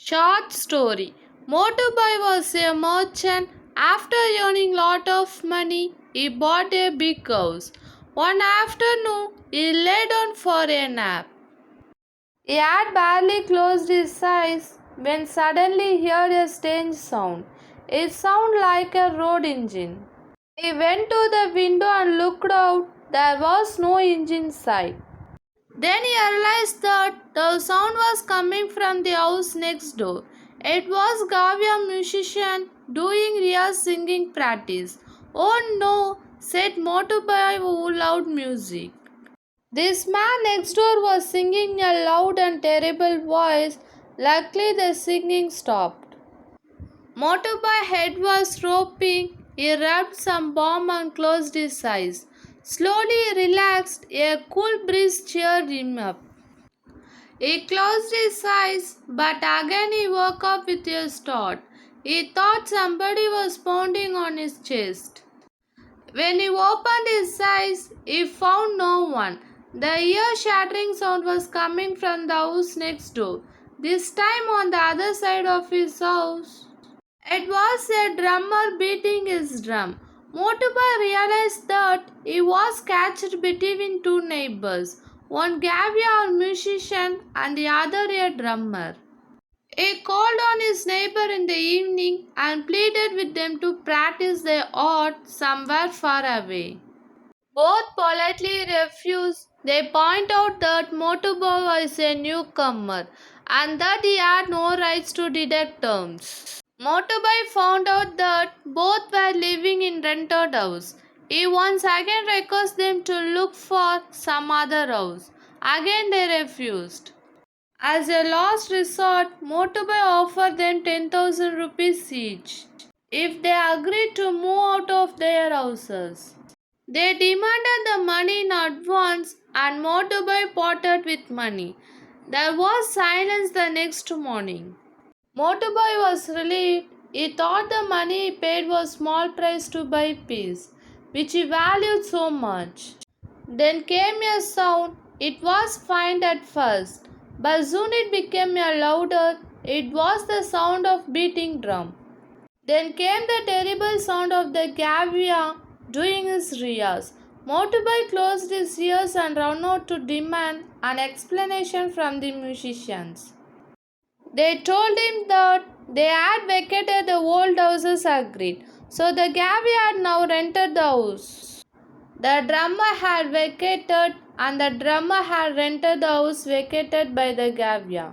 Short story. Motobai was a merchant. After earning lot of money, he bought a big house. One afternoon, he lay down for a nap. He had barely closed his eyes when suddenly he heard a strange sound. It sounded like a road engine. He went to the window and looked out. There was no engine in sight. Then he realized that the sound was coming from the house next door. It was Gavya musician doing real singing practice. Oh no, said Motobai loud music. This man next door was singing a loud and terrible voice. Luckily the singing stopped. Motobai head was roping. He rubbed some balm and closed his eyes. Slowly he relaxed. A cool breeze cheered him up. He closed his eyes, but again he woke up with a start. He thought somebody was pounding on his chest. When he opened his eyes, he found no one. The ear-shattering sound was coming from the house next door, this time on the other side of his house. It was a drummer beating his drum. Motoba realized that he was catched between two neighbors, one Gavia or musician and the other a drummer. He called on his neighbor in the evening and pleaded with them to practice their art somewhere far away. Both politely refused. They point out that Motoba is a newcomer and that he had no rights to deduct terms. Motobai found out that both were living in rented house. He once again requested them to look for some other house. Again they refused. As a last resort, Motobai offered them 10,000 rupees each if they agreed to move out of their houses. They demanded the money in advance and Motobai parted with money. There was silence the next morning. Motobai was relieved. He thought the money he paid was small price to buy peace, which he valued so much. Then came a sound. It was faint at first, but soon it became a louder. It was the sound of beating drum. Then came the terrible sound of the Gavia doing his riyas. Motobai closed his ears and ran out to demand an explanation from the musicians. They told him that they had vacated the old houses agreed, so the Gavia had now rented the house. The drummer had vacated and the drummer had rented the house vacated by the Gavia.